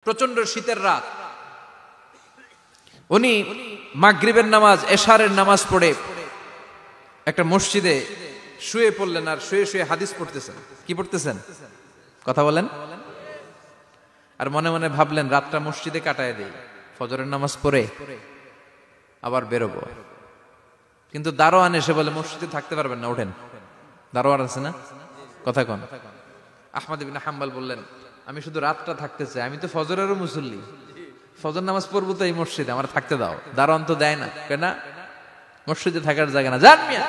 প্রচন্ড শীতের রাত, উনি মাগরিবের নামাজ এশারের নামাজ পড়ে একটা মসজিদে শুয়ে পড়লেন, আর শুয়ে শুয়ে হাদিস পড়তেছেন। কি পড়তেছেন? কথা বলেন। আর মনে মনে ভাবলেন রাতটা মসজিদে কাটায় দেই, ফজরের নামাজ পড়ে আবার বেরোবো। কিন্তু দারোয়ান এসে বলে মসজিদে থাকতে পারবেন না, ওঠেন। দারোয়ান আছে না, কথা কন। আহমদ ইবনে হাম্বল বললেন আমি শুধু রাতটা থাকতে চাই, আমি তো ফজরেরও মুসল্লি, ফজর নামাজ পড়বো তো এই মসজিদে, আমার থাকতে দাও। দারোয়ান তো দেয় না, কেন? মসজিদে থাকার জায়গা না, যান মিয়া।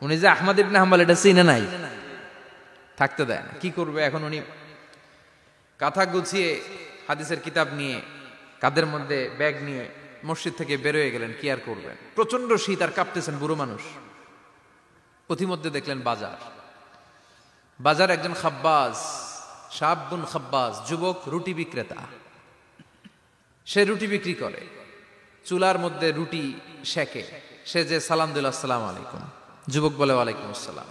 উনি যে আহমদ ইবনে হাম্বল এটা চিনে নাই, থাকতে দেয় না। কি করবে এখন? উনি কাঁথা গুছিয়ে হাদিসের কিতাব নিয়ে কাঁধের মধ্যে ব্যাগ নিয়ে মসজিদ থেকে বেরোয় গেলেন। কি আর করবেন, প্রচন্ড শীত, আর কাঁপতেছেন, বুড়ো মানুষ। পথিমধ্যে দেখলেন বাজার, বাজার একজন খাব্বাজ, শাবুন খাব্বাজ, যুবক রুটি বিক্রেতা। সে রুটি বিক্রি করে, চুলার মধ্যে রুটি সেকে। সে যে সালাম দিল আসসালামু আলাইকুম, যুবক বলে ওয়ালাইকুম আসসালাম।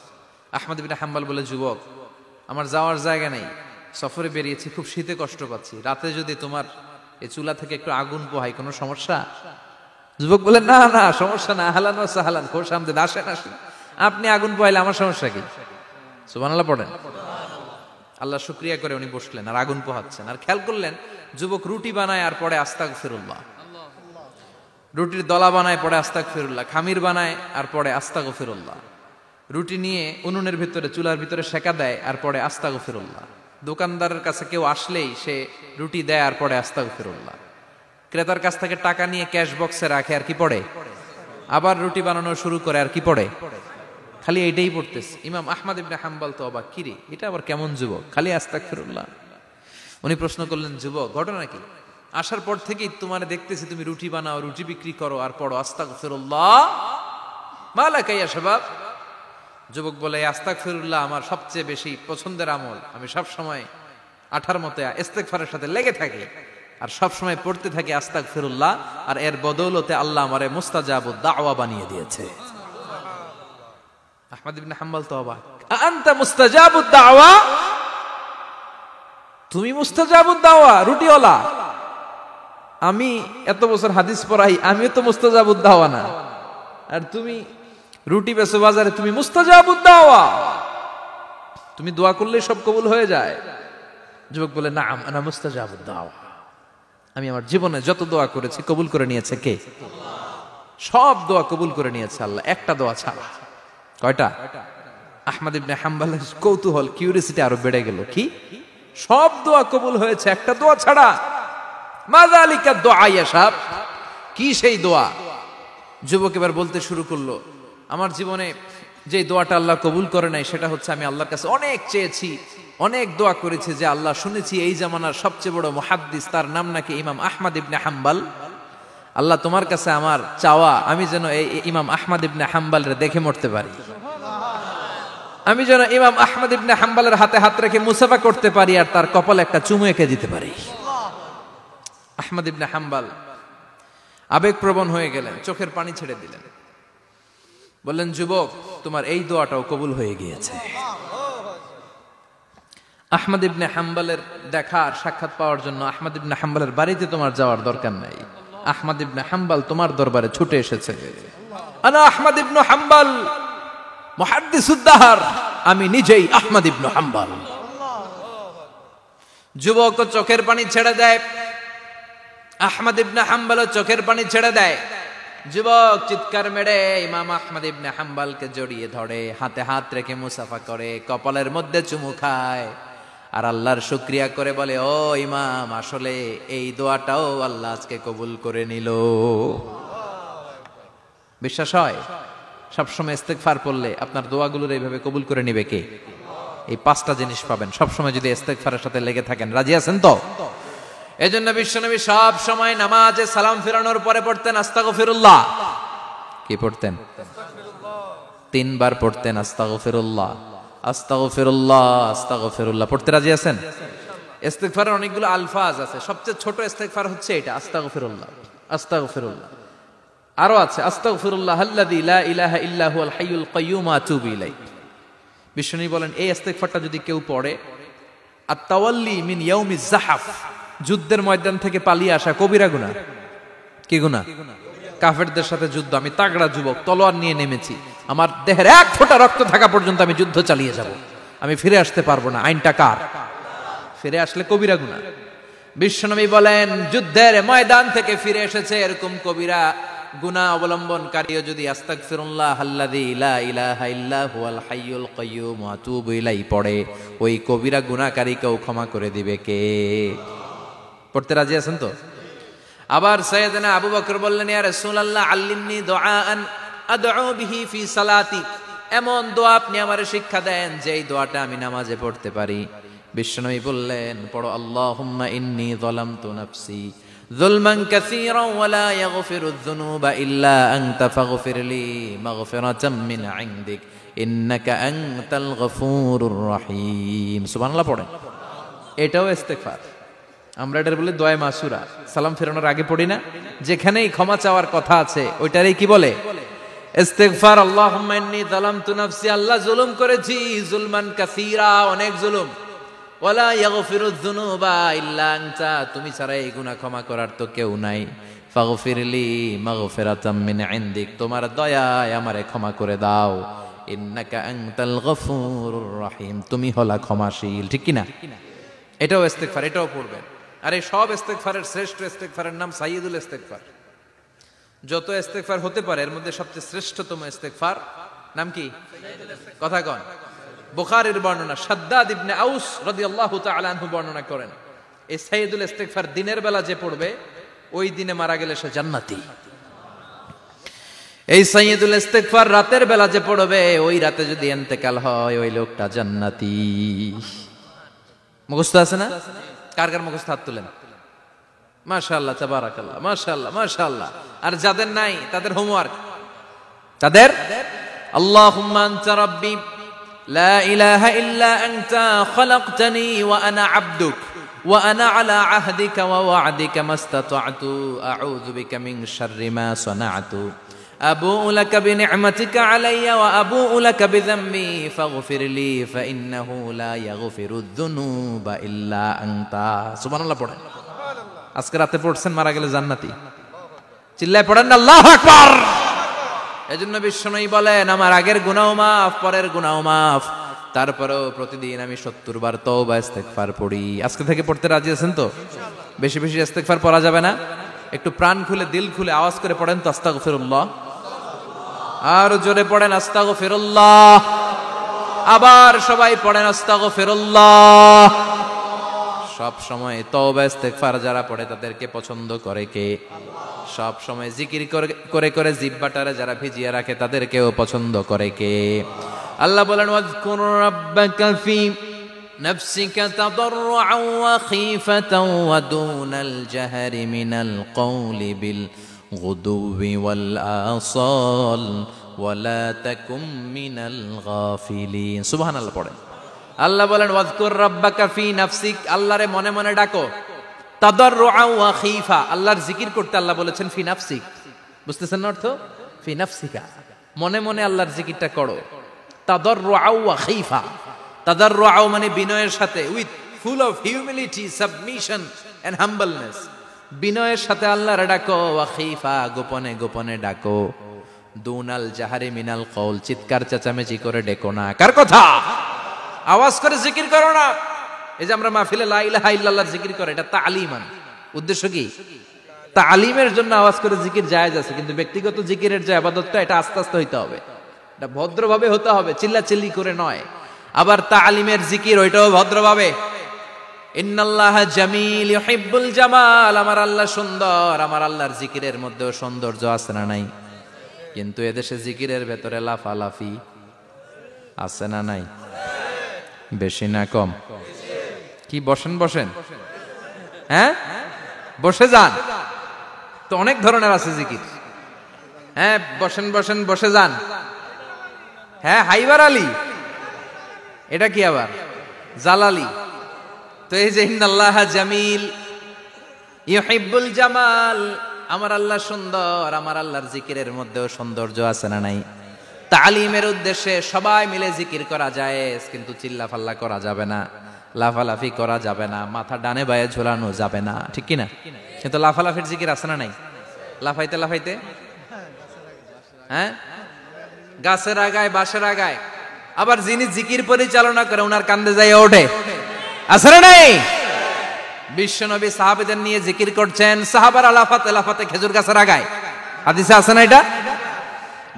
আহমদ ইবনে হাম্বল বলে যুবক আমার যাওয়ার জায়গা নেই, সফরে বেরিয়েছি, খুব শীতে কষ্ট পাচ্ছি, রাতে যদি তোমার এই চুলা থেকে একটু আগুন পোহাই কোনো সমস্যা? যুবক বলে না না সমস্যা না, আহলান ওয়া সাহলান, খোশ আমদেদ, আসেন আসেন, আপনি আগুন পোহাইলে আমার সমস্যা কি? সুবহানাল্লাহ পড়েন। আল্লাহ শুকরিয়া করে উনি বসলেন আর আগুন পোহাচ্ছেন। আর খেয়াল করলেন যুবক রুটি বানায় আর পরে আস্তাগফিরুল্লাহ, রুটির দলা বানায় পরে আস্তাগফিরুল্লাহ, খামির বানায় আর পরে আস্তাগফিরুল্লাহ, রুটি নিয়ে উনুনের ভিতরে চুলার ভিতরে সেকা দেয় আর পরে আস্তাগফিরুল্লাহ। দোকানদারের কাছে কেউ আসলেই সে রুটি দেয় আর পরে আস্তাগফিরুল্লাহ। ক্রেতার কাছ থেকে টাকা নিয়ে ক্যাশ বক্সে রাখে আর কি পড়ে? আবার রুটি বানানো শুরু করে আর কি পড়ে? খালি এইটাই পড়তেছে। ইমাম আহমদ ইবনে হাম্বল তো অবাক, কিরে এটা আবার কেমন যুবক, খালি আস্তাগফিরুল্লাহ। উনি প্রশ্ন করলেন যুবক ঘটনা কি? আসার পর থেকেই তোমার দেখতেছি তুমি রুটি বানাও, রুটি বিক্রি করো আর পড়ো আস্তাগফিরুল্লাহ, মালাকা ইয়া শাবাব। যুবক বলে আস্তাগফিরুল্লাহ আমার সবচেয়ে বেশি পছন্দের আমল, আমি সব সময় আঠার মতো ইস্তেগফারের সাথে লেগে থাকি আর সব সময় পড়তে থাকি আস্তাগফিরুল্লাহ, আর এর বদৌলতে আল্লাহ আমারে মুস্তাজাবুদ দাওয়া বানিয়ে দিয়েছে। আহমদ ইবনে হাম্বল তো অবাক, আনতা মুস্তাজাবুদ দাওয়া, তুমি মুস্তাজাবুদ দাওয়া, রুটিওয়ালা। আমি এত বছর হাদিস পড়াই, আমিও তো মুস্তাজাবুদ দাওয়া না, আর তুমি রুটি বেচো বাজারে, তুমি মুস্তাজাবুদ দাওয়া, তুমি দোয়া করলে সব কবুল হয়ে যায়। যুবক বলে না আনা মুস্তাজাবুদ দাওয়া, আমি আমার জীবনে যত দোয়া করেছি কবুল করে নিয়েছে কে? সব দোয়া কবুল করে নিয়েছে আল্লাহ, একটা দোয়া ছাড়া। কয়টা? আহমদ ইবনে হাম্বলের কৌতূহল, কিউরিসিটি আরো বেড়ে গেল। কি? সব দোয়া কবুল হয়েছে, একটা দোয়া ছাড়া। মাযালিকা দুআ ইয়া শাব, কি সেই দোয়া? যুবক এবার বলতে শুরু করলো আমার জীবনে যে দোয়াটা আল্লাহ কবুল করে নাই সেটা হচ্ছে আমি আল্লাহর কাছে অনেক চেয়েছি, অনেক দোয়া করেছি যে আল্লাহ শুনেছি এই জামানার সবচেয়ে বড় মুহাদ্দিস, তার নাম নাকি ইমাম আহমদ ইবনে হাম্বল। আল্লাহ তোমার কাছে আমার চাওয়া আমি যেন এই ইমাম আহমদ ইবনে হাম্বলরে দেখে মরতে পারি, আমি যেন ইমাম আহমদ ইবনে হাম্বলের হাতে হাত রেখে মুসাফা করতে পারি আর তার কপালে একটা চুমু এঁকে দিতে পারি। আহমদ ইবনে হাম্বল আবেগপ্রবণ হয়ে গেলেন, চোখের পানি ছেড়ে দিলেন, বললেন যুবক তোমার এই দোয়াটাও কবুল হয়ে গিয়েছে। আহমদ ইবনে হাম্বলের দেখা আর সাক্ষাৎ পাওয়ার জন্য আহমদ ইবনে হাম্বলের বাড়িতে তোমার যাওয়ার দরকার নাই, আহমদ ইবনে হাম্বল তোমার দরবারে ছুটে এসেছে। আনা আহমদ ইবনে হাম্বল মুহাদ্দিসুদ দাহর, আমি নিজেই আহমদ ইবনে হাম্বল। যুবক চোখের পানি ছেড়ে দেয়, আহমদ ইবনে হাম্বল চোখের পানি ছেড়ে দেয়। যুবক চিৎকার মেরে ইমাম আহমদ ইবনে হাম্বলকে জড়িয়ে ধরে, হাতে হাত রেখে মুসাফা করে, কপালের মধ্যে চুমু খায় আর আল্লাহর শুকরিয়া করে বলে ও ইমাম আসলে এই দোয়াটাও আল্লাহ আজকে কবুল করে নিল। বিশ্বাস হয় সবসময় ইস্তেগফার পড়লে আপনার দোয়াগুলোর এইভাবে কবুল করে নিবে কে? এই পাঁচটা জিনিস পাবেন সবসময় যদি ইস্তেগফারের সাথে লেগে থাকেন। রাজি আছেন তো? এজন্য বিশ্বনবী সব সময় নামাজে সালাম ফেরানোর পরে পড়তেন আস্তাগফিরুল্লাহ। কি পড়তেন? 3 বার পড়তেন আস্তাগফিরুল্লাহ, আস্তাগফিরুল্লাহ, আস্তাগফিরুল্লাহ। পড়তে রাজি আছেন? ইস্তেগফারের অনেকগুলো আলফাজ আছে, সবচেয়ে ছোট ইস্তেগফার হচ্ছে এটা আস্তাগফিরুল্লাহ, আস্তাগফিরুল্লাহ। আরো আছে আস্তাগফিরুল্লাহ আল্লাযী লা ইলাহা ইল্লা হুয়াল হাইয়ুল কাইয়্যুম আতুবু ইলাইহি। বিশ্বনবী বলেন এই ইস্তেগফারটা যদি কেউ পড়ে আত-তাওয়াল্লি মিন ইয়াউমিজ যাহাফ, যুদ্ধের ময়দান থেকে পালিয়ে আসা কবিরা গুনাহ। কি গুনাহ? কাফেরদের সাথে যুদ্ধ। আমি তাগড়া যুবক, তলোয়ার নিয়ে নেমেছি, আমার দেহের এক ফোঁটা রক্ত থাকা পর্যন্ত আমি যুদ্ধ চালিয়ে যাব, আমি ফিরে আসতে পারবো না। আইনটা কার? ফিরে আসলে কবিরা গুনাহ। বিশ্বনবী বলেন, যুদ্ধের ময়দান থেকে ফিরে এসেছে এরকম কবিরা গুনাহ অবলম্বনকারীও যদি আস্তাগফিরুল্লাহ আল্লাযী লা ইলাহা ইল্লা হুয়াল হাইয়ুল কাইয়্যুম ওয়া আতুবু ইলাইহি পড়ে, ওই কবিরা গুনাহকারীকেও ক্ষমা করে দিবে কে? পড়তে রাজি আছেন তো? আবার সাইয়েদনা আবু বকর বললেন, ইয়া রাসূলুল্লাহ আল্লিমনি দুআআন আদউ বিহি ফি সালাতি, এমন দোয়া আপনি আমারে শিক্ষা দেন যেই দোয়াটা আমি নামাজে পড়তে পারি। বিশ্বনবী বললেন, পড়ো আল্লাহুম্মা ইন্নী যালামতু নাফসি যুলমান কাসীরান ওয়া লা ইয়াগফিরুয যুনুবা ইল্লা আনতা ফাগফিরলি মাগফিরাতাম মিন ইনদিক ইন্নাকা আনতাল গফুরুর রহিম। সুবহানাল্লাহ পড়েন। এটাও ইস্তেগফার। আমরা এটার বলে দোয়া মাসুরা, সালাম ফেরানোর আগে পড়ি না? যেখানেই ক্ষমা চাওয়ার কথা আছে ওইটারই কি বলে? ইস্তেগফার। আল্লাহুম্মা ইন্নী যালামতু নাফসি, আল্লাহ জুলুম করেছি, যুলমান কাসীরা, অনেক জুলুম। ওয়ালা ইয়াগফিরুয যুনুবা ইল্লা আনতা, তুমি ছাড়া এই গুনাহ ক্ষমা করার তো কেউ নাই। ফাগফিরলি মাগফিরাতাম মিন ইনদিক, তোমার দয়ায় আমারে ক্ষমা করে দাও। ইন্নাকা আনতাল গফুরুর রহিম, তুমি হলা ক্ষমাশীল। ঠিক কি না? এটাও ইস্তেগফার, এটাও পড়বেন। আর এই সব ইস্তেগফারের শ্রেষ্ঠ ইস্তেগফারের নাম সাইয়্যিদুল ইস্তেগফার। যত ইস্তেগফার হতে পারে এর মধ্যে সবচেয়ে শ্রেষ্ঠতম ইস্তেগফার নাম কি? কথা কন। বুখারীর বর্ণনা, শাদ্দাদ ইবনে আউস রাদিয়াল্লাহু তাআলা আনহু বর্ণনা করেন, এই সাইয়্যিদুল ইস্তেগফার দিনের বেলা যে পড়বে ওই দিনে মারা গেলে সে জান্নাতি। এই সাইয়্যিদুল ইস্তেগফার রাতের বেলা যে পড়বে ওই রাতে যদি ইন্তেকাল হয় ওই লোকটা জান্নাতি। মুখস্থ আছে না? কার কার মুখস্থ? হাত তুলেন। মাশাআল্লাহ, তাবারাকাল্লাহ, মাশাআল্লাহ, মাশাআল্লাহ। আর যাদের নাই তাদের হোমওয়ার্ক, তাদের আল্লাহুম্মা আনতা রাব্বি লা ইলাহা ইল্লা আনতা খালাকতানি ওয়া আনা আবদুক ওয়া আনা আলা আহদিকা ওয়া ওয়া'দিকা মাস্তাতা'তু আউযু বিকা মিন শাররি মা সানা'তু আবুউ লাকা বিনি'মাতিকা আলাইয়া ওয়া আবুউ লাকা বিযামবি ফাগফিরলি ফাইন্নাহু লা ইয়াগফিরুয যুনুবা ইল্লা আনতা। সুবহানাল্লাহ পড়েন। আজকে রাতে পড়ছেন, মারা গেলে জান্নাতি। চিল্লায় পড়েন না আল্লাহু আকবার। এজন্য বিশ্বনবী বলেন, আমার আগের গুনাহ মাফ, পরের গুনাহ মাফ, তারপরেও প্রতিদিন আমি 70 বার তওবা ইস্তেগফার পড়ি। আজকে থেকে পড়তে রাজি আছেন তো? বেশি বেশি ইস্তেগফার পড়া যাবে না? একটু প্রাণ খুলে, দিল খুলে আওয়াজ করে পড়েন তো আস্তাগফিরুল্লাহ। আর জোরে পড়েন আস্তাগফিরুল্লাহ। আবার সবাই পড়েন আস্তাগফিরুল্লাহ। সব সময় তওবা ইস্তেগফার যারা পড়ে তাদেরকে পছন্দ করে কে? সব সময় জিকির করে করে জিহ্বাটারে যারা ভিজিয়ে রাখে তাদেরকেও পছন্দ করে কে? আল্লাহ বলেন, ওয়াজকুর রাব্বাকা ফি নাফসিকা তাদাররুআন ওয়া খীফাতান ওয়া দুনাল জাহরি মিনাল কওলি বিল গুদুবি ওয়াল আসাল ওয়া লা তাকুম মিনাল গাফিলিন। সুবহানাল্লাহ পড়েন। আল্লাহ বলেন, ওয়াজকুর রাব্বাকা ফি নাফসিক, আল্লাহরে মনে মনে ডাকো। তাদাররুআন ওয়া খীফা, আল্লাহর জিকির করতে আল্লাহ বলেছেন ফি নাফসিক। বুঝতেছেন না অর্থ? ফি নাফসিকা, মনে মনে আল্লাহর জিকিরটা করো। তাদাররুআন ওয়া খীফা, তাদাররুআন মানে বিনয়ের সাথে, with full of humility, submission and humbleness. বিনয়ের সাথে আল্লাহরে ডাকো। ওয়া খীফা, গোপনে গোপনে ডাকো। দুনাল জাহারি মিনাল কওল, চিৎকার চেঁচামেচি করে ডেকো না। কার কথা? আওয়াজ করে জিকির করো না। এই যে আমরা মাহফিলে লা ইলাহা ইল্লাল্লাহ জিকির করে, এটা তালিমান। উদ্দেশ্য কি? তালিমের জন্য আওয়াজ করে জিকির জায়েজ আছে, কিন্তু ব্যক্তিগত জিকিরের যে ইবাদতটা এটা আস্তে আস্তে হইতে হবে, এটা ভদ্রভাবে হতে হবে, চিল্লাচিল্লি করে নয়। আবার তালিমের জিকির ওইটাও ভদ্রভাবে। ইন্নাল্লাহা জামিল ইউহিব্বুল জামাল, আমার আল্লাহ সুন্দর, আমার আল্লাহর জিকিরের মধ্যেও সৌন্দর্য আছে না নাই? কিন্তু এদেশে জিকিরের ভেতরে লাফালাফি আছে না নাই? বেশি না কম? কি বসেন বসেন? হ্যাঁ, বসে যান তো, অনেক ধরনের আছে জিকির। হ্যাঁ, বসেন বসেন, বসে যান। হ্যাঁ, হাইবার আলী, এটা কি আবার জালালি? তো এই যে ইন্নাল্লাহা জামিল ইউহিব্বুল জামাল, আমার আল্লাহ সুন্দর, আমার আল্লাহর জিকিরের মধ্যেও সৌন্দর্য আছে না নাই? তালিমের উদ্দেশ্যে সবাই মিলে জিকির করা যায়, কিন্তু চিল্লাফাল্লা করা যাবে না। লাফালাফি করা যাবে না, মাথা ডানে বায়ে ঝোলানো যাবে না, ঠিক কিনা? কিন্তু লাফালাফির জিকির আছে না নাই? লাফাইতে লাফাইতে, হ্যাঁ, গাছের আগায় বাঁশের আগায়। আবার যিনি জিকির পরিচালনা করে ওনার কান্দে যাই ওঠে, আছে না নাই? বিশ্বনবী সাহাবীদের নিয়ে জিকির করছেন, সাহাবারা লাফাতে লাফাতে খেজুর গাছের আগায়, হাদিসে আছে না এটা?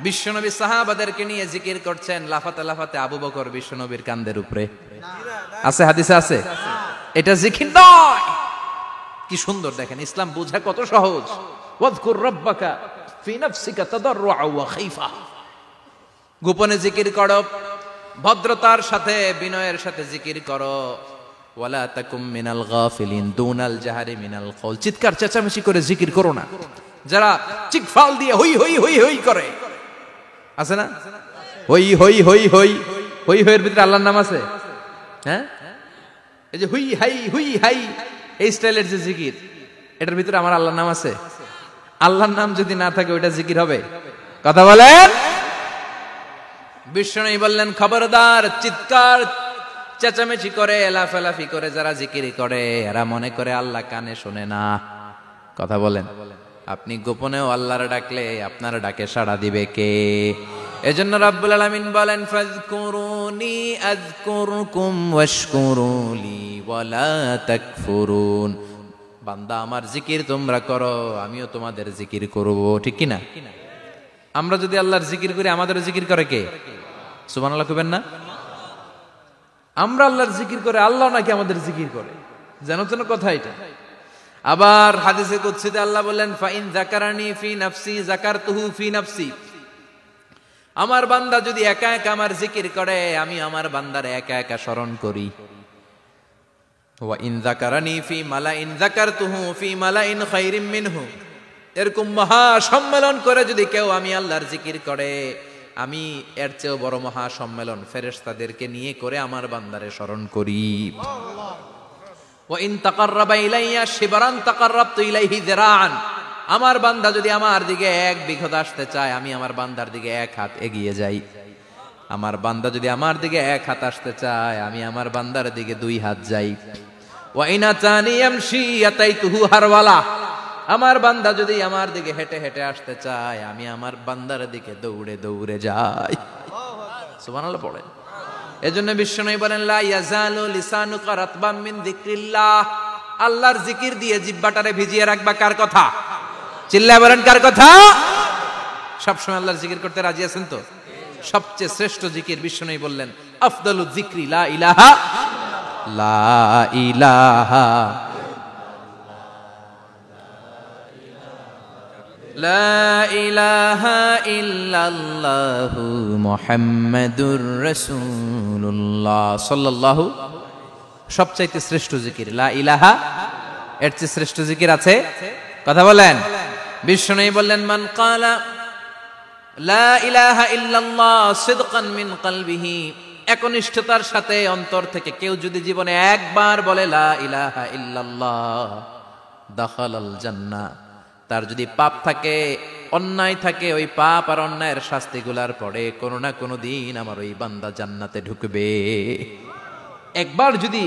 বিশ্বনবী সাহাবাদেরকে নিয়ে জিকির করছেন, লাফাতে লাফাতে আবু বকর বিশ্বনবীর কান্দের উপরে, আছে হাদিসে আছে। এটা জিকির নয়। কি সুন্দর দেখেন, ইসলাম বুঝা কত সহজ। ওয়াযকুর রাব্বাকা ফি নাফসিকা তাদাররুআ ওয়া খাইফা, গোপনে জিকির করো, ভদ্রতার সাথে বিনয়ের সাথে জিকির করো। ওয়ালা তাকুম মিনাল গাফিলিন দুনাল জাহারি মিনাল কওল, চিৎকার চেঁচামেচি করে জিকির করো না। যারা চিকফাল দিয়ে হই হই হই হই করে, আছে না? হই হই হই হই হই হইয়ের ভিতরে আল্লাহর নাম আছে, হ্যাঁ? এই যে হুই হাই হুই হাই এই স্টাইলের যে জিকির, এটার ভিতরে আমার আল্লাহর নাম আছে? আল্লাহর নাম যদি না থাকে ওইটা জিকির হবে? কথা বলেন। বিষ্ণু বললেন, খবরদার, চিৎকার চেঁচামেচি করে লাফালাফি করে যারা জিকির করে এরা মনে করে আল্লাহ কানে শোনে না। কথা বলেন। আপনি গোপনেও আল্লাহর ডাকলে আপনার ডাকে সাড়া দিবে কে? এজন্য রাব্বুল আলামিন বলেন, ফাযকুরুনি আযকুরকুম ওয়াশকুরুলি ওয়ালা তাকফুরুন। বান্দা আমার জিকির তোমরা করো, আমিও তোমাদের জিকির করব, ঠিক কি না? আমরা যদি আল্লাহর জিকির করি আমাদেরও জিকির করে কে? সুবহানাল্লাহ কইবেন না? আমরা আল্লাহর জিকির করে, আল্লাহ নাকি আমাদের জিকির করে, জানো তো না কথা এটা? আবার হাদিসে কুদসিতে আল্লাহ বললেন, ফাইন যাকারানি ফি নাফসি যাকারতুহু ফি নাফসি। আমার বান্দা যদি একা একা আমার জিকির করে, আমি আমার বান্দারে একা একা স্মরণ করি। ওয়া ইন যাকারানি ফি মালাইন যাকারতুহু ফি মালাইন খায়রিম মিনহু। এরকম মহা সম্মেলন করে যদি কেউ আমি আল্লাহর জিকির করে, আমি এর চেয়েও বড় মহা সম্মেলন ফেরেশতাদেরকে নিয়ে করে আমার বান্দারে স্মরণ করি। ওয়া ইন তাকাররাবা ইলাইয়া শিবরান তাকাররাবতু ইলাইহি যিরাআন। আমার বান্দা যদি আমার দিকে এক বিঘত আসতে চায়, আমি আমার বান্দার দিকে এক হাত এগিয়ে যাই। আমার বান্দা যদি আমার দিকে এক হাত আসতে চায়, আমি আমার বান্দার দিকে দুই হাত যাই। ওয়া ইন আতানি ইয়ামশি আতাইতুহু হারওয়ালা। আমার বান্দা যদি আমার দিকে হেঁটে হেঁটে আসতে চায়, আমি আমার বান্দার দিকে দৌড়ে দৌড়ে যাই। সুবহানাল্লাহ পড়েন। এজন্য বিশ্বনবী বলেন, লা ইয়াজালু লিসানুকা রাতবাম মিন যিকরিল্লাহ। আল্লাহর জিকির দিয়ে জিহ্বাটারে ভিজিয়ে রাখবা। কার কথা? চিল্লায় বলেন, কার কথা? সবসময় আল্লাহর জিকির করতে রাজি আছেন তো? সবচেয়ে শ্রেষ্ঠ জিকির বিশ্বনবী বললেন, আফদালুয যিকরি লা ইলাহা লা ইলাহা লা ইলাহা ইল্লাল্লাহু মুহাম্মাদুর রাসূলুল্লাহ সাল্লাল্লাহু। সবচাইতে শ্রেষ্ঠ জিকির লা ইলাহা। এর চেয়ে শ্রেষ্ঠ জিকির আছে? কথা বলেন। বিশ্বনবী বললেন, মান ক্বালা লা ইলাহা ইল্লাল্লাহ সিদকান মিন কলবিহি। একনিষ্ঠতার সাথে অন্তর থেকে কেউ যদি জীবনে একবার বলে লা ইলাহা ইল্লাল্লাহ, দাখালাল জান্নাহ। তার যদি পাপ থাকে, অন্যায় থাকে, ওই পাপ আর অন্যায়ের শাস্তিগুলার পরে কোনো না কোনো দিন আমার ওই বান্দা জান্নাতে ঢুকবে। একবার যদি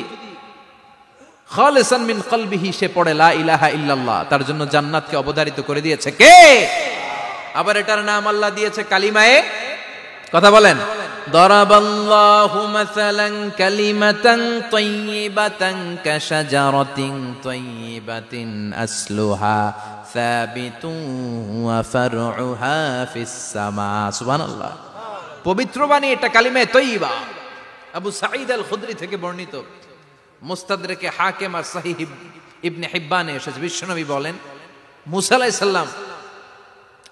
খালিসান মিন কলবিহি সে পড়ে লা ইলাহা ইল্লাল্লাহ, তার জন্য জান্নাতকে অবধারিত করে দিয়েছে কে? আবার এটার নাম আল্লাহ দিয়েছে কালিমায়ে। কথা বলেন। দরাবাল্লাহু মাসালান কালিমাতান তাইয়িবাতান কাশাজারাতিন তাইয়িবাতিন আসলুহা সাবিতুন ওয়া ফারউহা ফিস সামা। সুবহানাল্লাহ। পবিত্র বাণী এটা কালিমায়ে তাইয়িবা। আবু সাঈদ আল খুদরি থেকে বর্ণিত, মুস্তাদরাকে হাকিম আর সহিহ ইবনে হিব্বানে এসেছে। বিশ্বনবী বলেন, মুসা আলাইহিস সালাম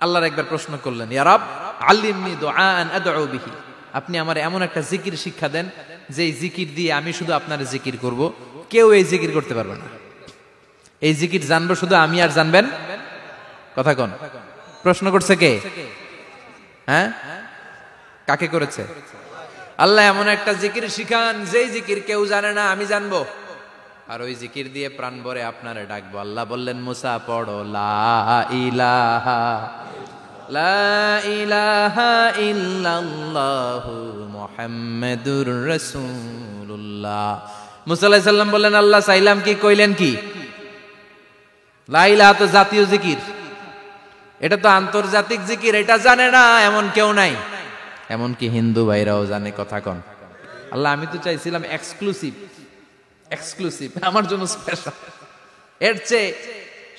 আল্লাহর একবার প্রশ্ন করলেন, ইয়া রাব আল্লিমনি দুআআন আদউ বিহি। আপনি আমার এমন একটা জিকির শিক্ষা দেন যে জিকির দিয়ে আমি শুধু আপনার জিকির করব, কেউ এই জিকির করতে পারবে না। এই জিকির জানবো শুধু আমি, আর জানবেন। কথা কোন? প্রশ্ন করছে কে? হ্যাঁ, কাকে করেছে? আল্লাহ এমন একটা জিকির শিখান যেই জিকির কেউ জানে না, আমি জানবো, আর ওই জিকির দিয়ে প্রাণ ভরে আপনারে ডাকবো। আল্লাহ বললেন, মুসা পড়ো লা ইলাহা লা ইলাহা ইল্লাল্লাহু মুহাম্মাদুর রাসূলুল্লাহ মুসা আলাইহিস সালাম বললেন, আল্লাহ চাইলাম কি, কইলেন কি? লা ইলাহা তো জাতীয় জিকির, এটা তো আন্তর্জাতিক জিকির, এটা জানে না এমন কেউ নাই। এমনকি হিন্দু ভাইরাও জানে। কথা কন। আল্লাহ, আমি তো চাইছিলাম এক্সক্লুসিভ, আমার জন্য স্পেশাল, এর চেয়ে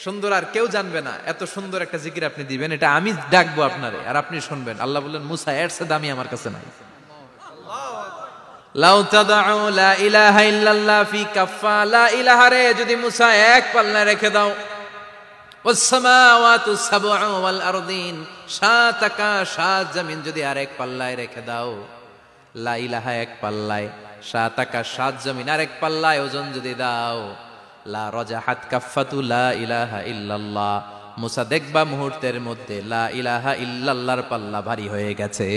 সুন্দর আর কেউ জানবে না, এত সুন্দর একটা জিকির আপনি দিবেন, এটা আমি ডাকবো আপনারে আর আপনি শুনবেন। আল্লাহ বললেন, মুসা, এর চেয়ে দামি আমার কাছে নাই। লাউ তাদউ লা ইলাহা ইল্লাল্লাহ ফি কাফা, লা ইলাহা রে যদি মুসা এক পাল্লায় রেখে দাও, ওয়াস সামাওয়াতু সাবউ ওয়াল আরদিন, সাত আকাশ সাত জমিন যদি আরেক পাল্লায় রেখে দাও, লা ইলাহা এক পাল্লায়, সাত আকাশ সাত জমিন আরেক পাল্লায় ওজন যদি দাও, লা রাজাহাত কাফাতু লা ইলাহা ইল্লাল্লাহ, মুসা দেখবা মুহূর্তের মধ্যে লা ইলাহা ইল্লাল্লাহর পাল্লা ভারী হয়ে গেছে।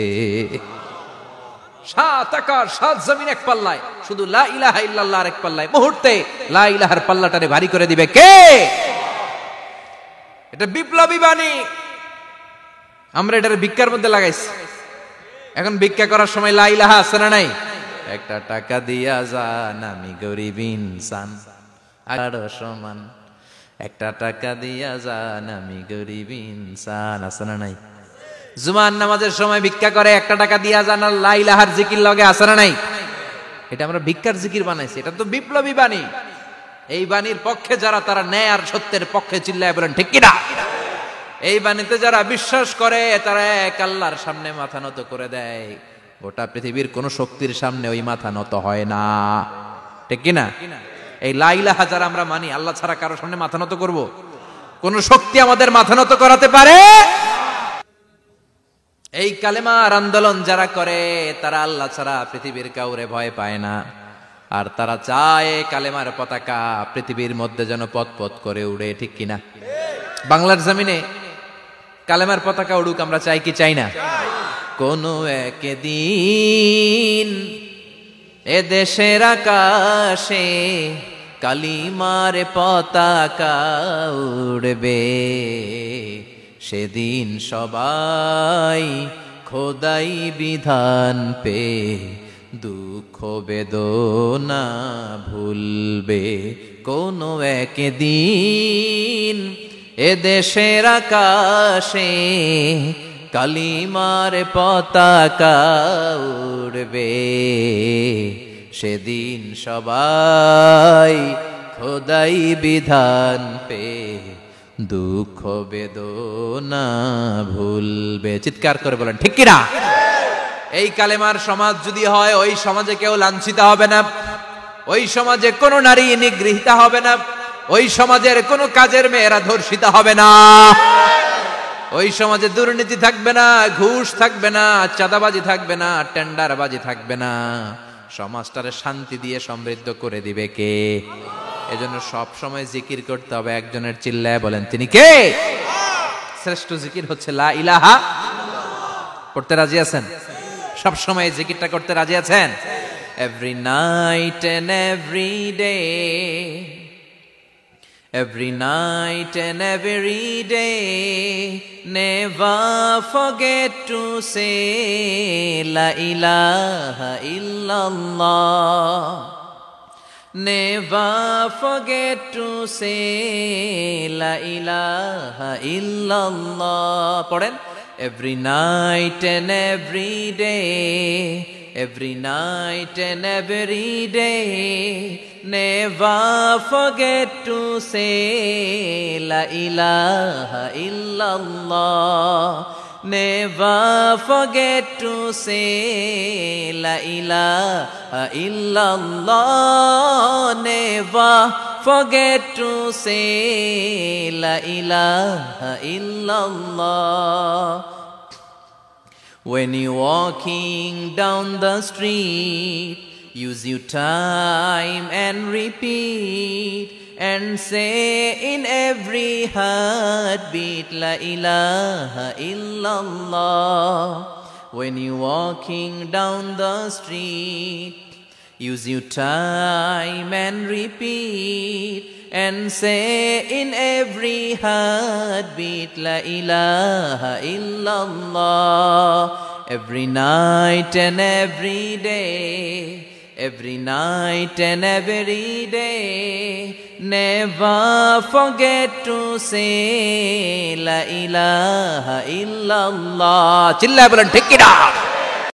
সাত আকাশ সাত জমিন এক পাল্লায়, শুধু লা ইলাহা ইল্লাল্লাহ এক পাল্লায়, মুহূর্তে লা ইলাহার পাল্লাটারে ভারী করে দিবে কে? এটা বিপ্লবী বাণী। আমরা এটার ভিক্ষার মধ্যে লাগাইছি। এখন ভিক্ষা করার সময় লা ইলাহা আছে না নাই? একটা টাকা দিয়া যান, আমি গরিব ইনসান আর সমান, একটা টাকা দিয়া যান, আমি গরিব ইনসান, আছে না নাই? জুমার নামাজের সময় ভিক্ষা করে, একটা টাকা দিয়া যান, আর লা ইলাহার জিকির লগে, আছে না নাই? এটা আমরা ভিক্ষার জিকির বানাইছি। এটা তো বিপ্লবী বাণী। এই বাণীর পক্ষে যারা, তারা ন্যায় আর সত্যের পক্ষে চিল্লায় বলেন ঠিক কিনা? এই বাণীতে যারা বিশ্বাস করে, তারা এক আল্লাহর সামনে মাথা নত করে দেয়। গোটা পৃথিবীর কোন শক্তির সামনে ওই মাথা নত হয় না, ঠিক কিনা? এই লা ইলাহা যারা আমরা মানি, আল্লাহ ছাড়া কারো সামনে মাথা নত করব? কোন শক্তি আমাদের মাথা নত করাতে পারে? এই কালেমার আন্দোলন যারা করে, তারা আল্লাহ ছাড়া পৃথিবীর কাউরে ভয় পায় না। আর তারা চায় কালেমার পতাকা পৃথিবীর মধ্যে যেন পথ করে উড়ে, ঠিক কিনা? বাংলার জমিনে কালেমার পতাকা উড়ুক, আমরা চাই কি চাই না? কোন একদিন এ দেশের আকাশে কালিমার পতাকা উড়বে, সেদিন সবাই খোদাই বিধান পে দুঃখ বেদনা ভুলবে। কোন একদিন এ দেশের আকাশে কালিমার পতাকা উড়বে, সেদিন সবাই খোদাই বিধান পে দুঃখ বেদনা ভুলবে। চিৎকার করে বলেন ঠিক কিনা? এই কালেমার সমাজ যদি হয়, ওই সমাজে কেউ লাঞ্ছিত হবে না, ওই সমাজে কোনো নারী নিগৃহীতা হবে না, ওই সমাজের কোনো কাজের মেয়েরা ধর্ষিত হবে না, ওই সমাজে দুর্নীতি থাকবে না, ঘুষ থাকবে না, চাঁদাবাজি থাকবে না, টেন্ডারবাজি থাকবে না। সমাজটারে শান্তি দিয়ে সমৃদ্ধ করে দিবে কে? এজন্য সব সময় জিকির করতে হবে একজনের, চিল্লায় বলেন তিনি কে? শ্রেষ্ঠ জিকির হচ্ছে লা ইলাহা। পড়তে রাজি আছেন? সব সময় জিকিরটা করতে রাজি আছেন? Every night and every day, every night and every day, never forget to say la ilaha illallah, never forget to say la ilaha illallah. পড়েন, every night and every day, every night and every day, never forget to say la ilaha illallah, never forget to say la ilaha illallah, never forget to say la ilaha illallah. When you're walking down the street, use your time and repeat, and say in every heartbeat la ilaha illallah. When you're walking down the street, use your time and repeat, and say in every heartbeat la ilaha illallah. Every night and every day, every night and every day. Never forget to say La ilaha illallah. চিল্লায় বলেন ঠিক কিনা?